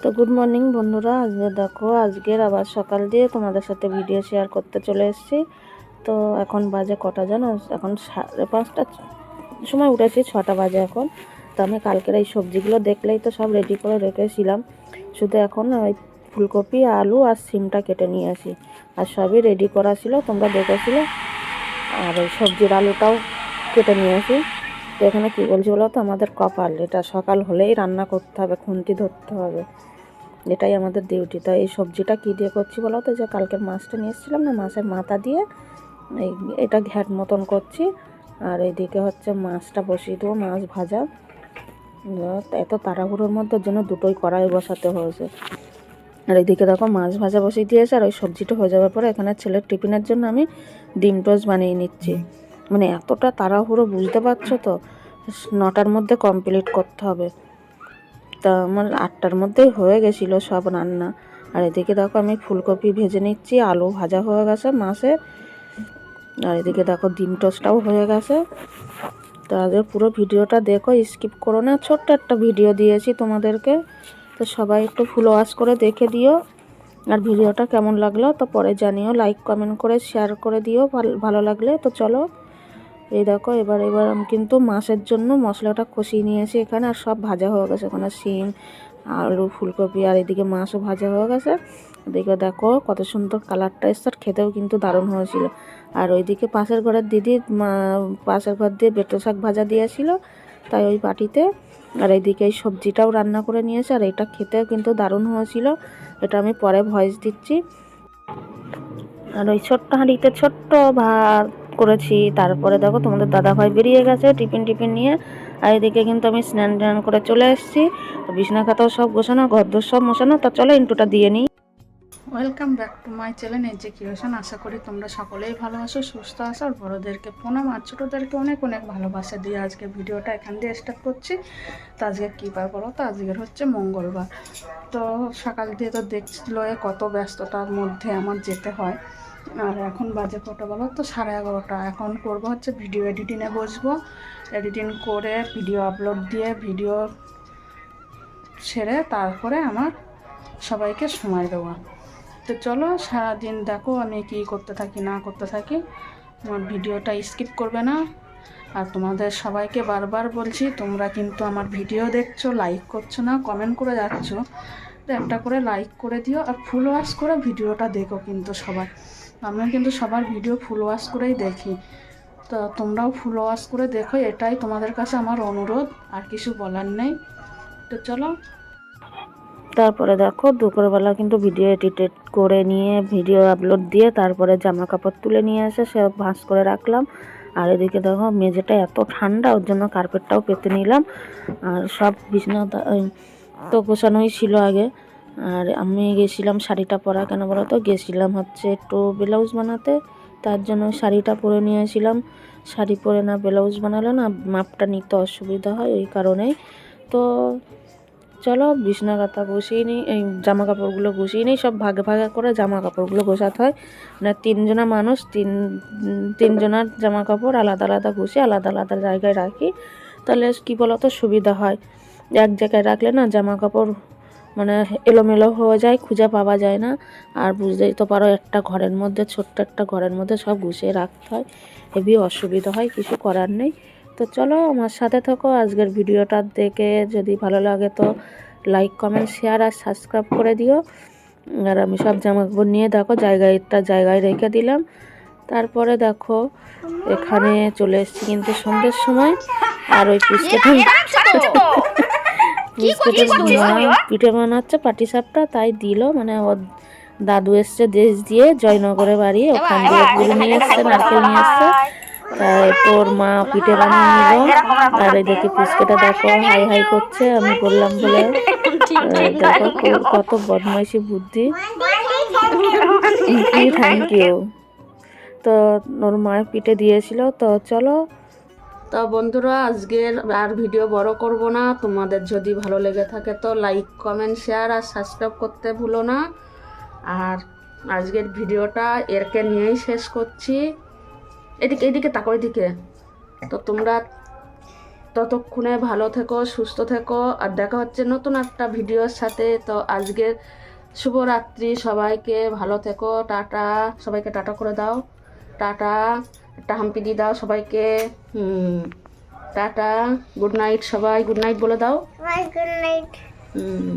তো good morning বন্ধুরা, আজকে দেখো আজকের আবার সকাল দিয়ে তোমাদের সাথে ভিডিও শেয়ার করতে চলে এসেছি। তো এখন বাজে কটা জানো, এখন 5:30 সময় উঠেছি, 6টা বাজে এখন। তো আমি কালকের এই সবজিগুলো দেখলেই তো সব রেডি করে রেখেছিলাম, শুধু এখন ওই ফুলকপি আলু আর সিমটা কেটে নিয়ে আসি, আর সবই রেডি করা ছিল, তোমরা দেখেছিলে। আর ওই সবজির আলুটাও কেটে নিয়ে আসি। তো এখানে কী বলছি বলো তো, আমাদের কপাল, এটা সকাল হলেই রান্না করতে হবে, খুন্তি ধরতে হবে, এটাই আমাদের ডিউটি। তাই এই সবজিটা কী দিয়ে করছি বলো তো, যে কালকের মাছটা নিয়ে এসেছিলাম না, মাছের মাথা দিয়ে এটা ঘ্যাট মতন করছি। আর এইদিকে হচ্ছে মাছটা বসিয়ে দেবো, মাছ ভাজা। এত তাড়াহুড়োর মধ্যে জন্য দুটোই কড়াই বসাতে হয়েছে। আর এইদিকে দেখো মাছ ভাজা বসিয়ে দিয়েছে, আর ওই সবজিটা হয়ে যাওয়ার পরে এখানে ছেলের টিফিনের জন্য আমি ডিম টোস্ট বানিয়ে নিচ্ছি। মানে এতটা তাড়াহুড়ো, বুঝতে পারছো তো, 9টার মধ্যে কমপ্লিট করতে হবে। তা আমার 8টার মধ্যেই হয়ে গেছিলো সব রান্না। আর এদিকে দেখো আমি ফুলকপি ভেজে নিচ্ছি, আলু ভাজা হয়ে গেছে মাছের। আর এদিকে দেখো ডিম টোস্টটাও হয়ে গেছে। তো আগে পুরো ভিডিওটা দেখো, স্কিপ করো না, ছোট্ট একটা ভিডিও দিয়েছি তোমাদেরকে। তো সবাই একটু ফুল ওয়াশ করে দেখে দিও। আর ভিডিওটা কেমন লাগলো তো পরে জানিও, লাইক কমেন্ট করে শেয়ার করে দিও ভালো লাগলে। তো চলো, এই দেখো এবার আমি কিন্তু মাছের জন্য মশলাটা কষিয়ে নিয়েছি এখানে, আর সব ভাজা হয়ে গেছে। ওখানে শিম আলু ফুলকপি আর এদিকে মাছও ভাজা হয়ে গেছে। এদিকে দেখো কত সুন্দর কালারটা এসছে, আর খেতেও কিন্তু দারুণ হয়েছিল। আর ওইদিকে পাশের ঘরের দিদি পাশের ঘর দিয়ে বেটো শাক ভাজা দিয়েছিল, তাই ওই বাটিতে। আর এইদিকে এই সবজিটাও রান্না করে নিয়েছে, আর এটা খেতেও কিন্তু দারুণ হয়েছিল। এটা আমি পরে ভয়েস দিচ্ছি। আর ওই ছোট্ট হাঁড়িতে ছোট্ট ভাত করেছি। তারপরে দেখো তোমাদের দাদাভাই বেরিয়ে গেছে টিফিন নিয়ে। আর এদিকে কিন্তু আমি স্নান করে চলে এসেছি। তো বিছনা খাতাও সব গোছানো, ঘরদোর সব মোছানো। তা চলো ইন্টুটা দিয়ে নিই। Welcome back to my channel AJ creation. আশা করি তোমরা সকলেই ভালো আছো, সুস্থ আছো। আর বড়োদেরকে প্রণাম, আর ছোটোদেরকে অনেক অনেক ভালোবাসা দিয়ে আজকে ভিডিওটা এখান দিয়ে স্টার্ট করছি। তো আজকে কী বার বলো তো, আজকের হচ্ছে মঙ্গলবার। তো সকাল দিয়ে তো দেখছিল কত ব্যস্ততার মধ্যে আমার যেতে হয়। আর এখন বাজে কটা বলো তো, 11:30। এখন করবো হচ্ছে ভিডিও এডিটিংয়ে বসবো। এডিটিং করে ভিডিও আপলোড দিয়ে ভিডিও ছেড়ে তারপরে আমার সবাইকে সময় দেওয়া। তো চলো সারাদিন দেখো আমি কি করতে থাকি না করতে থাকি, আমার ভিডিওটা স্কিপ করবে না। আর তোমাদের সবাইকে বারবার বলছি, তোমরা কিন্তু আমার ভিডিও দেখছো, লাইক করছো না, কমেন্ট করে যাচ্ছ। তো একটা করে লাইক করে দিও, আর ফুল ওয়াশ করে ভিডিওটা দেখো কিন্তু সবাই। আমি কিন্তু সবার ভিডিও ফুল ওয়াশ করেই দেখি। তো তোমরাও ফুল ওয়াশ করে দেখো, এটাই তোমাদের কাছে আমার অনুরোধ, আর কিছু বলার নেই। তো চলো। তারপরে দেখো দুপুরবেলা কিন্তু ভিডিও এডিটেড করে নিয়ে ভিডিও আপলোড দিয়ে তারপরে জামা কাপড় তুলে নিয়ে এসে সে ভাঁজ করে রাখলাম। আর এদিকে দেখো মেঝেটা এত ঠান্ডা, ওর জন্য কার্পেটটাও পেতে নিলাম। আর সব বিছানা তো গোছানোই ছিল আগে। আর আমি গেছিলাম শাড়িটা পরা, কেন বলো তো, গেছিলাম হচ্ছে একটু ব্লাউজ বানাতে, তার জন্য শাড়িটা পরে নিয়েছিলাম। শাড়ি পরে না ব্লাউজ বানালে না মাপটা নিতে অসুবিধা হয়, ওই কারণেই। তো চলো বিছনা কাঁথা গুছিয়ে নিই, এই জামা কাপড়গুলো গুছিয়ে নিই। সব ভাগে ভাগে করে জামা কাপড়গুলো গোছাতে হয়, মানে 3জনা মানুষ, তিনজনার জামা কাপড় আলাদা আলাদা গুছিয়ে আলাদা আলাদা জায়গায় রাখি। তাহলে কী বলো তো, সুবিধা হয়। এক জায়গায় রাখলে না জামা কাপড় মানে এলোমেলো হয়ে যায়, খুঁজে পাওয়া যায় না। আর বুঝতেই তো পারো, একটা ঘরের মধ্যে, ছোট্ট একটা ঘরের মধ্যে সব গুছিয়ে রাখতে হয়, হেবি অসুবিধা হয়, কিছু করার নেই। তো চলো আমার সাথে থাকো, আজকের ভিডিওটা দেখে যদি ভালো লাগে তো লাইক কমেন্ট শেয়ার আর সাবস্ক্রাইব করে দিও। আর আমি সব জামা কাপড় নিয়ে দেখো জায়গায় রেখে দিলাম। তারপরে দেখো এখানে চলে এসেছি কিন্তু সন্ধ্যের সময়। আর ওই পুচকেটার পিঠে বানাচ্ছে পাটিসাপটা, তাই দিল, মানে ওর দাদু এসছে দেশ দিয়ে, জয়নগরে বাড়ি, ওখান দিয়ে গুড় নিয়ে এসছে, নারকেল নিয়ে এসছে। তাই তোর মা পিঠে বানিয়ে নিল। আর এদিকে পুচকেটা দেখো হাই হাই করছে, আমি বললাম বলে। দেখো কত বদমাইশি বুদ্ধি। Thank you. তো ওর মায়ের পিঠে দিয়েছিল। তো চলো। তো বন্ধুরা আজকের আর ভিডিও বড় করব না, তোমাদের যদি ভালো লেগে থাকে তো লাইক কমেন্ট শেয়ার আর সাবস্ক্রাইব করতে ভুলো না। আর আজকের ভিডিওটা এরকে নিয়েই শেষ করছি। এদিকে তাকো, এদিকে। তো তোমরা ততক্ষণে ভালো থেকো, সুস্থ থেকো, আর দেখা হচ্ছে নতুন একটা ভিডিওর সাথে। তো আজকের শুভরাত্রি, সবাইকে ভালো থেকো, টাটা। সবাইকে টাটা করে দাও, টাটা, একটা হাম্পি দিয়ে দাও সবাইকে। টাটা, গুড নাইট সবাই, গুড নাইট বলে দাও। Bye, good night. হুম।